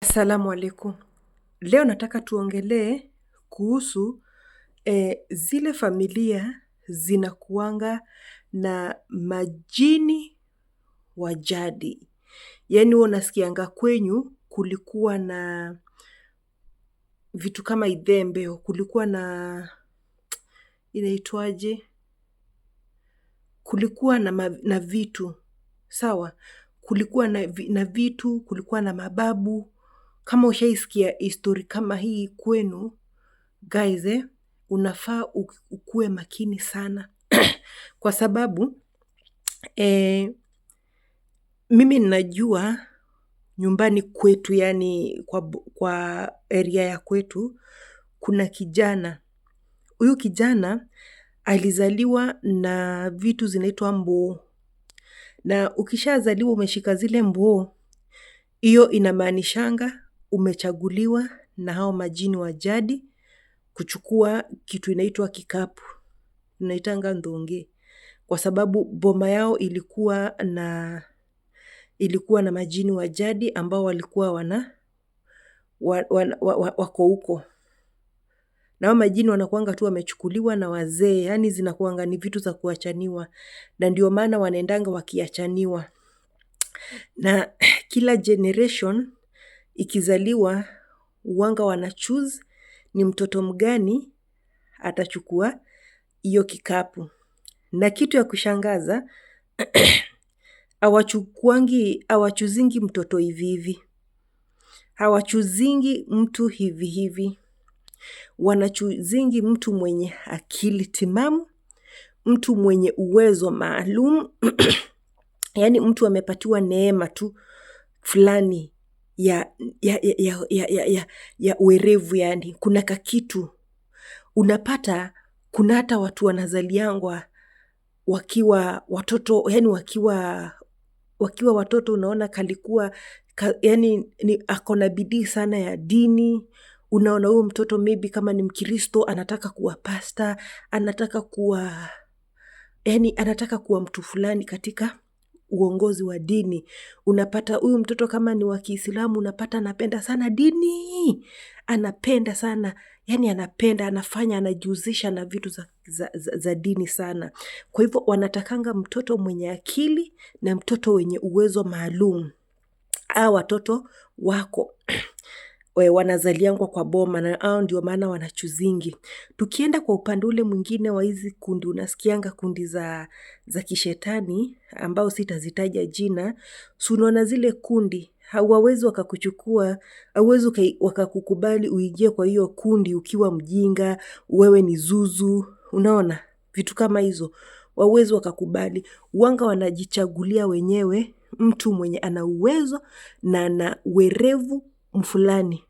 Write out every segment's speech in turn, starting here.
Assalamu alaikum. Leo nataka tuongelee kuhusu zile familia zinakuanga na majini wa jadi. Yaani huwa unasikianga kwenyu kulikuwa na vitu kama idhembe, kulikuwa na inaitwaje? Kulikuwa na vitu, sawa? Kulikuwa na vitu, kulikuwa na mababu. Kama ushaisikia history kama hii kwenu, guys, unafaa ukue makini sana. Kwa sababu, mimi ninajua nyumbani kwetu, yani kwa area ya kwetu, kuna kijana. Huyu kijana alizaliwa na vitu zinaitwa mboo. Na ukishazaliwa umeshika zile mboo, hiyo inamaanishanga umechaguliwa na hao majini wa jadi kuchukua kitu inaitwa kikapu. Tunaitanga ndonge. Kwa sababu boma yao ilikuwa na majini wa jadi ambao walikuwa wako huko. Na hao majini wanakuanga tu wamechukuliwa na wazee, yani zinakuanga ni vitu za kuachaniwa. Na ndio maana wanaendanga wakiachaniwa. Na kila generation ikizaliwa huwanga wanachoose ni mtoto mgani atachukua hiyo kikapu. Na kitu ya kushangaza, hawachuzingi mtoto hivi hivi. Hawachuzingi mtu hivi hivi. Wanachuzingi mtu mwenye akili timamu, mtu mwenye uwezo maalum, yani mtu amepatiwa neema tu fulani ya uerevu, yani kuna kakitu. Unapata kuna hata watu wanazaliangwa wakiwa watoto, yani wakiwa watoto unaona kalikuwa, yani ako na bidii sana ya dini. Unaona huyo mtoto maybe kama ni Mkristo anataka kuwa pastor, anataka kuwa mtu fulani katika uongozi wa dini. Unapata huyu mtoto kama ni wa Kiislamu, unapata anapenda sana dini. Anapenda sana, yani anafanya, anajihusisha na vitu za dini sana. Kwa hivyo wanatakanga mtoto mwenye akili na mtoto wenye uwezo maalum. Hao watoto wako wanazaliangwa kwa boma na hao ndio maana wanachuzingi. Tukienda kwa upande ule mwingine wa hizi kundi, unasikianga kundi za kishetani ambao sitazitaja jina. Si unaona zile kundi, hawawezi wakakuchukua, hawawezi wakakukubali uingie kwa hiyo kundi ukiwa mjinga, wewe ni zuzu, unaona vitu kama hizo. Hawawezi wakakubali. Huwanga wanajichagulia wenyewe mtu mwenye ana uwezo na ana uerevu fulani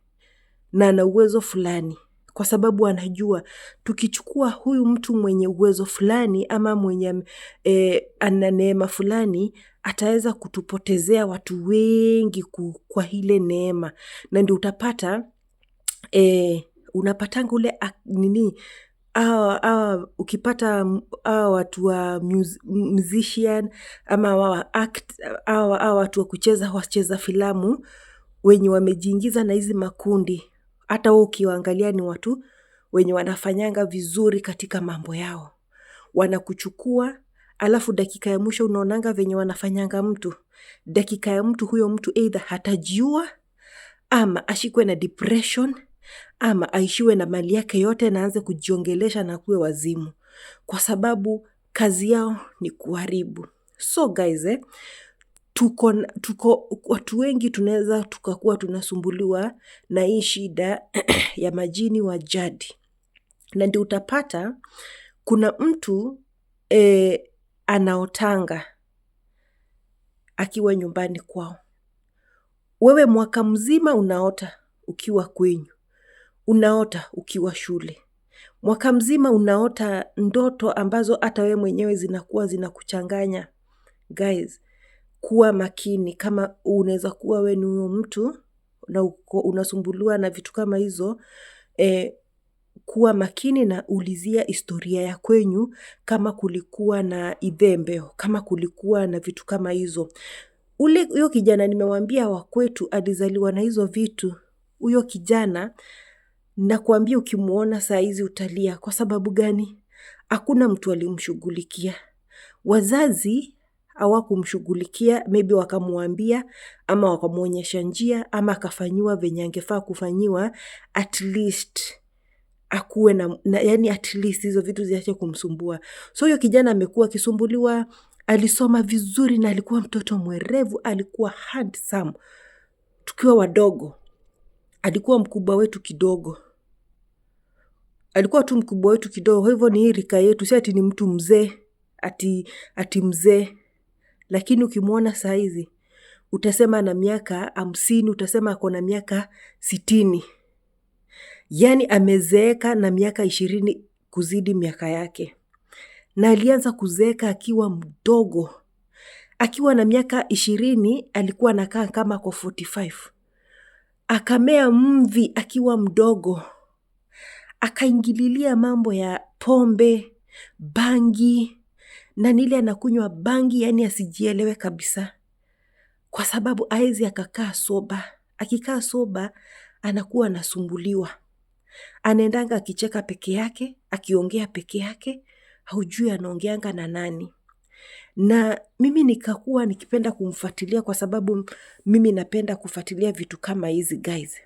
na ana uwezo fulani. Kwa sababu anajua tukichukua huyu mtu mwenye uwezo fulani ama mwenye ana neema fulani, ataweza kutupotezea watu wengi kwa ile neema. Na ndio utapata unapatanga ule ukipata watu wa musician ama watu wa wacheza filamu wenye wamejiingiza na hizi makundi, hata wewe ukiwaangalia ni watu wenye wanafanyanga vizuri katika mambo yao. Wanakuchukua, alafu dakika ya mwisho unaonanga venye wanafanyanga mtu. Dakika ya mtu, huyo mtu either hatajiua ama ashikwe na depression ama aishiwe na mali yake yote na aanze kujiongelesha na kuwe wazimu. Kwa sababu kazi yao ni kuharibu. So guys, watu wengi tunaweza tukakuwa tunasumbuliwa na hii shida ya majini wa jadi. Na ndio utapata kuna mtu anaotanga akiwa nyumbani kwao. Wewe mwaka mzima unaota ukiwa kwenyu, unaota ukiwa shule. Mwaka mzima unaota ndoto ambazo hata wewe mwenyewe zinakuwa zinakuchanganya. Guys, kuwa makini kama unaweza kuwa wewe ni huyo mtu na unasumbuliwa na vitu kama hizo. Kuwa makini na ulizia historia ya kwenyu kama kulikuwa na idhembe, kama kulikuwa na vitu kama hizo. Huyo kijana nimewambia wa kwetu alizaliwa na hizo vitu. Huyo kijana nakuambia ukimuona saa hizi utalia. Kwa sababu gani? Hakuna mtu alimshughulikia. Wazazi hawakumshughulikia, maybe wakamuambia ama wakamuonyesha njia ama akafanyiwa venye angefaa kufanyiwa, at least akuwe yani at least hizo vitu ziache kumsumbua. So huyo kijana amekuwa akisumbuliwa, alisoma vizuri na alikuwa mtoto mwerevu, alikuwa handsome. Tukiwa wadogo, alikuwa mkubwa wetu kidogo. Alikuwa tu mkubwa wetu kidogo, kwa hivyo ni hii rika yetu, si ati ni mtu mzee, ati mzee. Lakini ukimuona saa hizi, utasema ana miaka 50, utasema ako na miaka 60. Yani amezeeka na miaka 20 kuzidi miaka yake. Na alianza kuzeeka akiwa mdogo. Akiwa na miaka 20 alikuwa anakaa kama ako 45. Akamea mvi akiwa mdogo. Akaingililia mambo ya pombe, bangi, na nile anakunywa bangi yani asijielewe kabisa. Kwa sababu haezi akakaa soba. Akikaa soba, anakuwa anasumbuliwa. Anaendanga akicheka peke yake, akiongea peke yake, haujui anaongeanga na nani. Na mimi nikakuwa nikipenda kumfuatilia kwa sababu mimi napenda kufuatilia vitu kama hizi guys.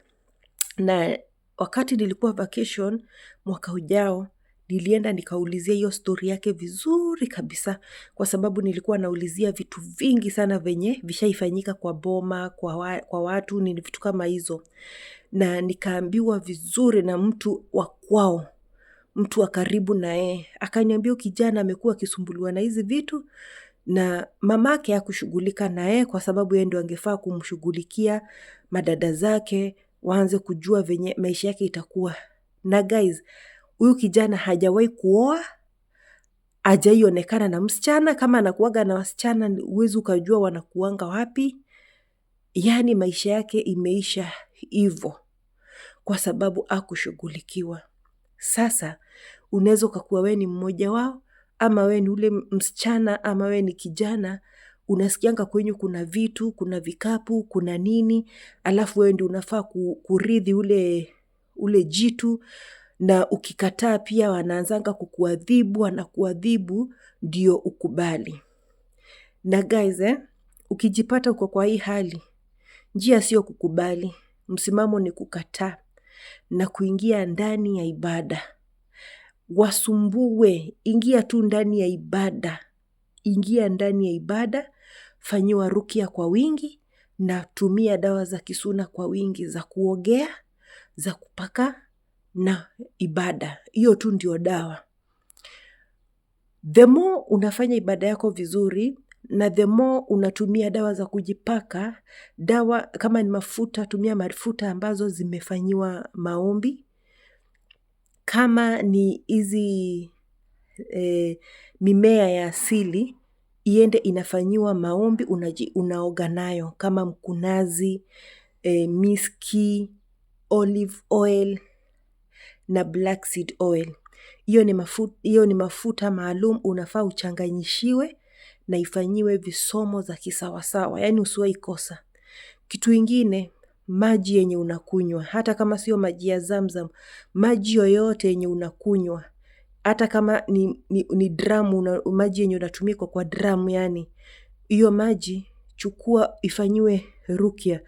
Na wakati nilikuwa vacation mwaka ujao, nilienda nikaulizia hiyo story yake vizuri kabisa, kwa sababu nilikuwa naulizia vitu vingi sana venye vishaifanyika kwa boma, kwa watu, ni vitu kama hizo. Na nikaambiwa vizuri na mtu wa kwao, mtu wa karibu na yeye. Akaniambia kijana amekuwa akisumbuliwa na hizi vitu na mamake hakushughulika na yeye kwa sababu yeye ndio angefaa kumshughulikia, madada zake waanze kujua venye maisha yake itakuwa. Na guys, huyu kijana hajawahi kuoa, hajawahi onekana na msichana. Kama anakuaga na wasichana huwezi ukajua wanakuanga wapi. Yani maisha yake imeisha hivyo kwa sababu hakushughulikiwa. Sasa unaweza ukakuwa wewe ni mmoja wao, ama wewe ni ule msichana, ama wewe ni kijana, unasikianga kwenyu kuna vitu, kuna vikapu, kuna nini, alafu wewe ndio unafaa kurithi ule jitu, na ukikataa pia wanaanzanga kukuadhibu, wanakuadhibu ndio ukubali. Na guys, ukijipata uko kwa hii hali, njia sio kukubali, msimamo ni kukataa na kuingia ndani ya ibada. Wasumbue, ingia tu ndani ya ibada. Ingia ndani ya ibada, fanyiwa rukia kwa wingi na tumia dawa za kisuna kwa wingi, za kuogea, za kupaka na ibada. Hiyo tu ndio dawa. The more unafanya ibada yako vizuri na the more unatumia dawa za kujipaka, dawa kama ni mafuta, tumia mafuta ambazo zimefanyiwa maombi. Kama ni hizi mimea ya asili, iende inafanyiwa maombi, unaoga nayo. Kama mkunazi, miski, olive oil na black seed oil. Hiyo ni mafuta maalum unafaa uchanganyishiwe na ifanyiwe visomo za kisawasawa. Yani usiwahi kosa. Kitu ingine, maji yenye unakunywa. Hata kama sio maji ya Zamzam, maji yoyote yenye unakunywa. Hata kama ni dramu, maji yenye unatumia kwa dramu yani. Hiyo maji chukua ifanyiwe rukia.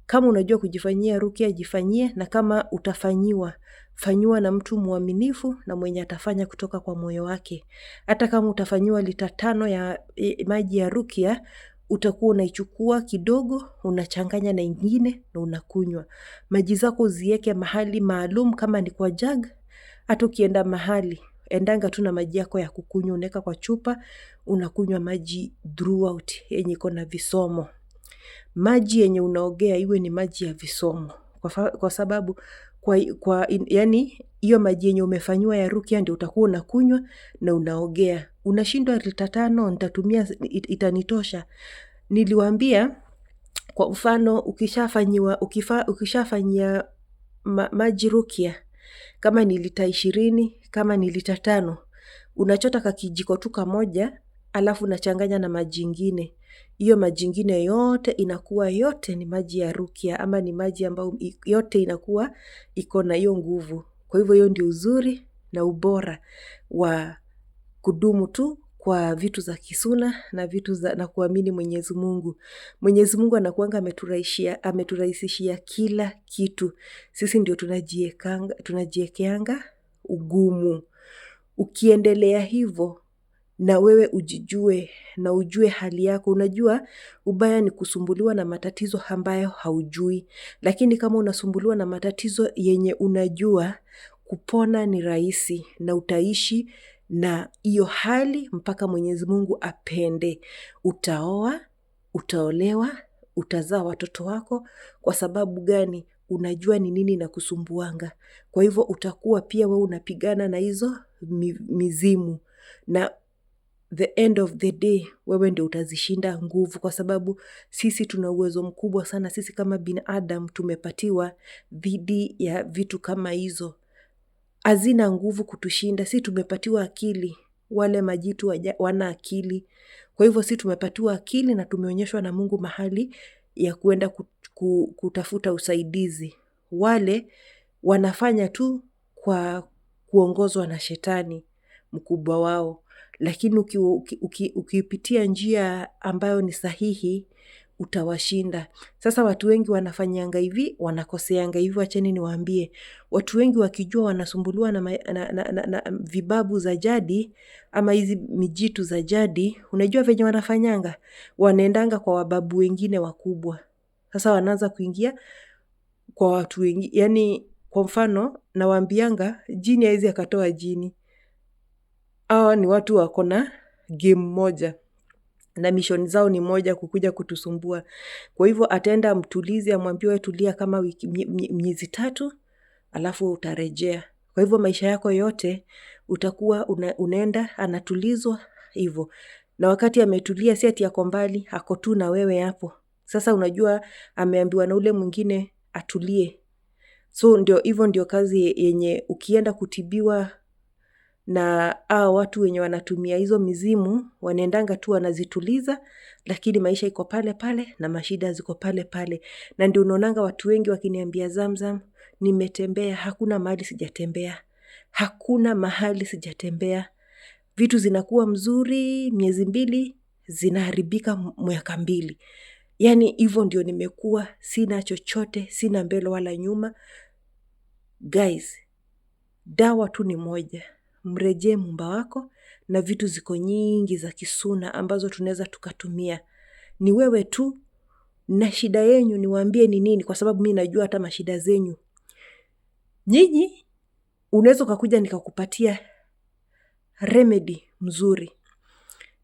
Kama unajua kujifanyia rukia, jifanyie, na kama utafanyiwa, fanyiwa na mtu mwaminifu na mwenye atafanya kutoka kwa moyo wake. Hata kama utafanyiwa lita 5 ya maji ya rukia, utakuwa unaichukua kidogo, unachanganya na ingine na unakunywa. Maji zako zieke mahali maalum, kama ni kwa jug, hata ukienda mahali, endanga tu na maji yako ya kukunywa, unaweka kwa chupa, unakunywa maji throughout yenye iko na visomo. Maji yenye unaogea iwe ni maji ya visomo. Kwa sababu yani hiyo maji yenye umefanyiwa ya rukia ndio utakuwa unakunywa na unaogea. Unashindwa lita 5 nitatumia itanitosha. Niliwaambia kwa mfano ukishafanyia maji rukia, kama ni lita 20, kama ni lita 5, unachota kakijiko tu kamoja, alafu unachanganya na maji ingine. hiyo maji ingine yote inakuwa yote ni maji ya rukia, ama ni maji ambayo yote inakuwa iko na hiyo nguvu. Kwa hivyo hiyo ndio uzuri na ubora wa kudumu tu kwa vitu za kisuna na na kuamini Mwenyezi Mungu. Mwenyezi Mungu anakuanga ameturahisishia kila kitu. Sisi ndio tunajiekeanga ugumu. Ukiendelea hivyo na wewe ujijue na ujue hali yako, unajua ubaya ni kusumbuliwa na matatizo ambayo haujui. Lakini kama unasumbuliwa na matatizo yenye unajua, kupona ni rahisi na utaishi na hiyo hali mpaka Mwenyezi Mungu apende. Utaoa, utaolewa, utazaa watoto wako. Kwa sababu gani? Unajua ni nini inakusumbuanga. Kwa hivyo utakuwa pia wewe unapigana na hizo mizimu, na the end of the day wewe ndio utazishinda nguvu, kwa sababu sisi tuna uwezo mkubwa sana. Sisi kama binadamu tumepatiwa dhidi ya vitu kama hizo. Hazina nguvu kutushinda. Sisi tumepatiwa akili, wale majitu wana akili. Kwa hivyo sisi tumepatiwa akili na tumeonyeshwa na Mungu mahali ya kuenda kutafuta usaidizi. Wale wanafanya tu kwa kuongozwa na shetani mkubwa wao. Lakini ukipitia njia ambayo ni sahihi, utawashinda. Sasa watu wengi wanafanyanga hivi, wanakoseanga hivi. Wacheni niwaambie, watu wengi wakijua wanasumbuliwa na vibabu za jadi ama hizi mijitu za jadi, unajua venye wanafanyanga? Wanaendanga kwa wababu wengine wakubwa. Sasa wanaanza kuingia kwa watu wengi. Yani kwa mfano nawaambianga jini haizi akatoa jini. Hawa ni watu wako na game moja na mission zao ni moja, kukuja kutusumbua. Kwa hivyo ataenda amtulize, amwambie wewe tulia kama miezi 3, alafu utarejea. Kwa hivyo maisha yako yote utakuwa unaenda anatulizwa hivyo. Na wakati ametulia, si ati yako mbali, ako tu na wewe hapo. Sasa unajua ameambiwa na ule mwingine atulie. So ndio hivyo ndio kazi yenye ukienda kutibiwa na watu wenye wanatumia hizo mizimu, wanaendanga tu wanazituliza, lakini maisha iko pale pale na mashida ziko pale pale. Na ndio unaonanga watu wengi wakiniambia, Zamzam, nimetembea, hakuna mahali sijatembea. Hakuna mahali sijatembea. Vitu zinakuwa mzuri, miezi 2, zinaharibika mwaka 2. Yani hivyo ndio nimekuwa, sina chochote, sina mbele wala nyuma. Guys, dawa tu ni moja. Mrejee Muumba wako, na vitu ziko nyingi za kisuna ambazo tunaweza tukatumia. Ni wewe tu na shida yenyu niwaambie ni nini, kwa sababu mimi najua hata mashida zenyu. Nyinyi unaweza kukuja nikakupatia remedy mzuri.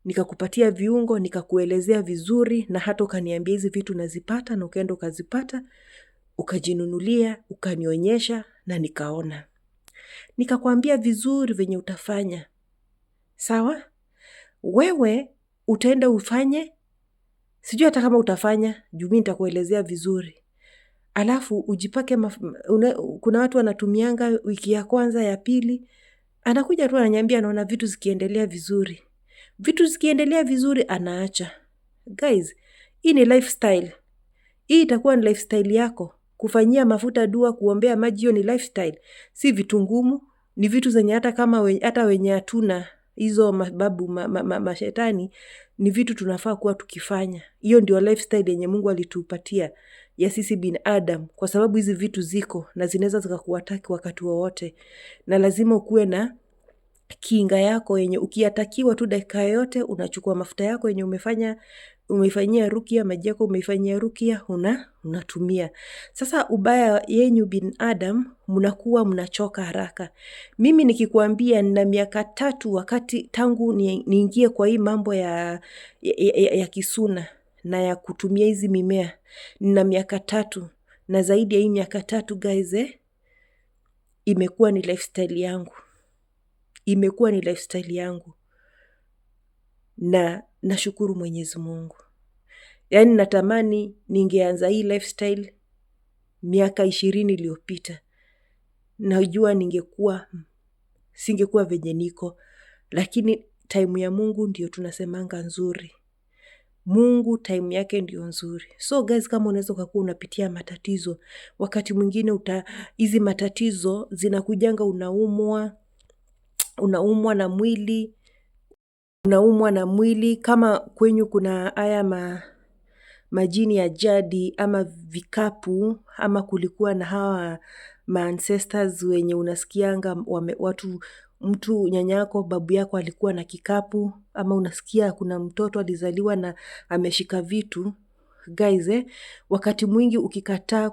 Nikakupatia viungo, nikakuelezea vizuri, na hata ukaniambia hizi vitu nazipata, na ukaenda ukazipata, ukajinunulia, ukanionyesha na nikaona. Nikakwambia vizuri venye utafanya. Sawa? Wewe utaenda ufanye, sijui hata kama utafanya, juu mimi nitakuelezea vizuri. Alafu ujipake kuna watu wanatumianga wiki ya kwanza, ya pili, anakuja tu ananiambia anaona vitu zikiendelea vizuri. Vitu zikiendelea vizuri anaacha. Guys, hii ni lifestyle. Hii itakuwa ni lifestyle yako. Kufanyia mafuta dua, kuombea maji, hiyo ni lifestyle. Si vitu ngumu, ni vitu zenye hata wenye hatuna hizo mababu mashetani, ni vitu tunafaa kuwa tukifanya. Hiyo ndio lifestyle yenye Mungu alitupatia ya sisi binadamu, kwa sababu hizi vitu ziko na zinaweza zikakuataki wakati wowote. Na lazima ukuwe na kinga yako yenye ukiatakiwa tu dakika yote, unachukua mafuta yako yenye umeifanyia rukia, maji yako umeifanyia rukia, unatumia. Sasa ubaya yenyu binadamu, mnakuwa mnachoka haraka. Mimi nikikuambia nina miaka 3 wakati tangu niingie kwa hii mambo ya kisuna na ya kutumia hizi mimea. Nina miaka 3 na zaidi ya hii miaka 3 guys, imekuwa ni lifestyle yangu. Imekuwa ni lifestyle yangu. Na nashukuru Mwenyezi Mungu. Yani natamani ningeanza hii lifestyle miaka 20 iliyopita. Najua singekuwa venye niko, lakini time ya Mungu ndio tunasemanga nzuri. Mungu time yake ndio nzuri. So guys, kama unaweza ukakuwa unapitia matatizo, wakati mwingine hizi matatizo zinakujanga unaumwa na mwili, kama kwenyu kuna haya majini ya jadi ama vikapu, ama kulikuwa na hawa ancestors wenye unasikianga mtu nyanyako, babu yako alikuwa na kikapu, ama unasikia kuna mtoto alizaliwa na ameshika vitu. Guys, wakati mwingi ukikataa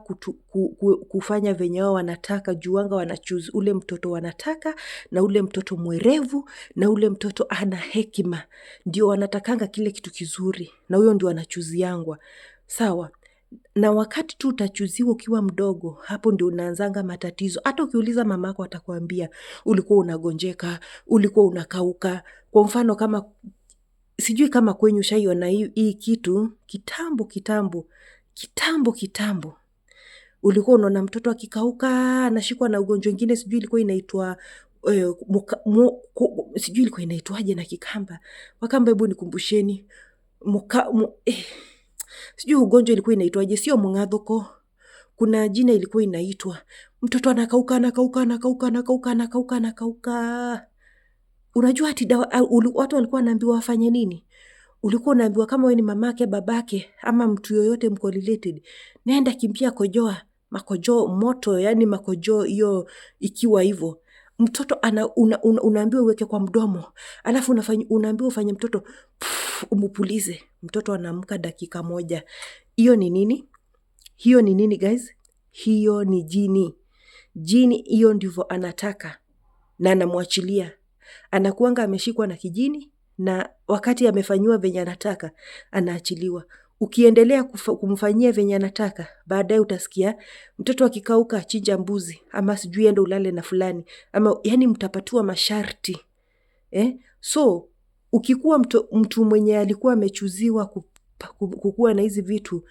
kufanya venye wao wanataka, juanga wanachoose ule mtoto wanataka, na ule mtoto mwerevu, na ule mtoto ana hekima, ndio wanatakanga kile kitu kizuri, na huyo ndio anachuziangwa. Sawa. Na wakati tu utachuziwa ukiwa mdogo, hapo ndio unaanzanga matatizo. Hata ukiuliza mamako atakwambia ulikuwa unagonjeka, ulikuwa unakauka. Kwa mfano kama sijui kama kwenyu ushaiona hii kitu kitambo. Ulikuwa unaona mtoto akikauka, anashikwa na ugonjwa mwingine, sijui ilikuwa inaitwa sijui ilikuwa inaitwaje na Kikamba. Wakamba, hebu nikumbusheni. Sijui ugonjwa ilikuwa inaitwaje, sio mung'athoko. Kuna jina ilikuwa inaitwa. Mtoto anakauka. Unajua ati watu walikuwa wanaambiwa wafanye nini? Ulikuwa unaambiwa kama wewe ni mamake, babake, ama mtu yoyote mko related, nenda kimbia kojoa, makojoo moto, yani makojoo hiyo ikiwa hivyo. Mtoto unaambiwa uweke kwa mdomo. Alafu unaambiwa ufanye mtoto umupulize. Mtoto anaamka dakika moja. Hiyo ni nini? Hiyo ni nini guys? Hiyo ni jini. Jini hiyo ndivyo anataka. Na anamwachilia. Anakuanga ameshikwa na kijini, na wakati amefanyiwa venye anataka, anaachiliwa. Ukiendelea kumfanyia venye anataka, baadaye utasikia mtoto akikauka chinja mbuzi, ama sijui enda ulale na fulani, ama yani mtapatiwa masharti. So ukikuwa mtu mwenye alikuwa amechuziwa kukuwa na hizi vitu,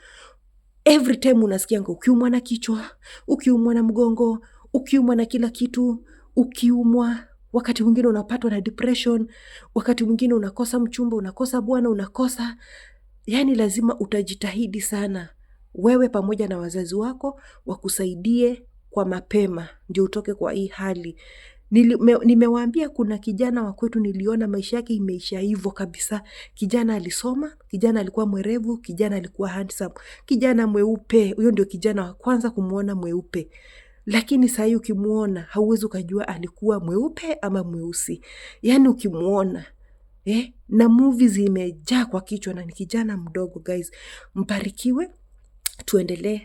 every time unasikianga ukiumwa na kichwa, ukiumwa na mgongo, ukiumwa na kila kitu, wakati mwingine unapatwa na depression, wakati mwingine unakosa mchumba, unakosa bwana, unakosa. Yani lazima utajitahidi sana, wewe pamoja na wazazi wako wakusaidie kwa mapema, ndio utoke kwa hii hali. Nimewaambia kuna kijana wa kwetu niliona maisha yake imeisha hivyo kabisa. Kijana alisoma, kijana alikuwa mwerevu, kijana alikuwa handsome, kijana mweupe. Huyo ndio kijana wa kwanza kumuona mweupe. Lakini sasa ukimuona hauwezi ukajua alikuwa mweupe ama mweusi. Yani ukimuona na movies imejaa kwa kichwa, na ni kijana mdogo. Guys, mbarikiwe, tuendelee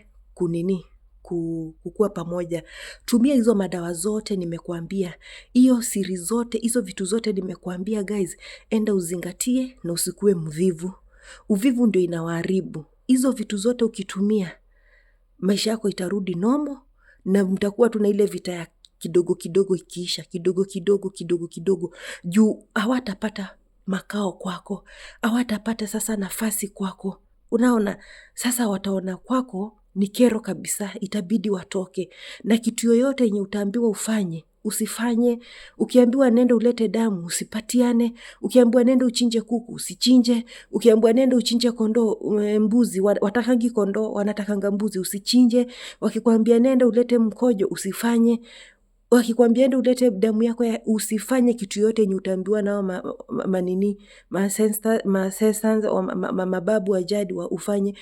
kukua pamoja. Tumia hizo madawa zote nimekuambia, hiyo siri zote, hizo vitu zote nimekuambia guys, enda uzingatie na usikue mvivu. Uvivu ndio inawaharibu. Hizo vitu zote ukitumia, maisha yako itarudi normal, na mtakuwa tu na ile vita ya kidogo kidogo ikiisha, kidogo. Juu hawatapata makao kwako, hawatapata sasa nafasi kwako. Unaona, sasa wataona kwako ni kero kabisa, itabidi watoke. Na kitu yoyote yenye utaambiwa ufanye, usifanye. Ukiambiwa nenda ulete damu, usipatiane. Ukiambiwa nenda uchinje kuku, usichinje. Ukiambiwa nenda uchinje kondoo, mbuzi, watakangi kondoo, wanatakanga mbuzi, usichinje. Wakikwambia nenda ulete mkojo, usifanye. Wakikwambia nenda ulete damu yako, usifanye kitu yote yenye utaambiwa nao mababu wa jadi ufanye.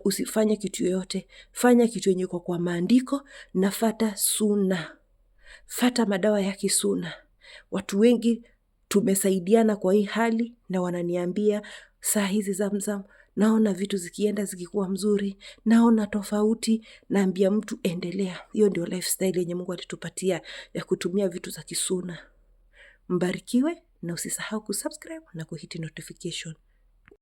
Usifanye kitu yote. Fanya kitu yenye kwa maandiko, na fata suna. Fata madawa ya kisuna. Watu wengi tumesaidiana kwa hii hali, na wananiambia saa hizi Zamzam, naona vitu zikienda zikikuwa mzuri, naona tofauti. Naambia mtu endelea. Hiyo ndio lifestyle yenye Mungu alitupatia ya kutumia vitu za kisuna. Mbarikiwe, na usisahau kusubscribe na kuhiti notification.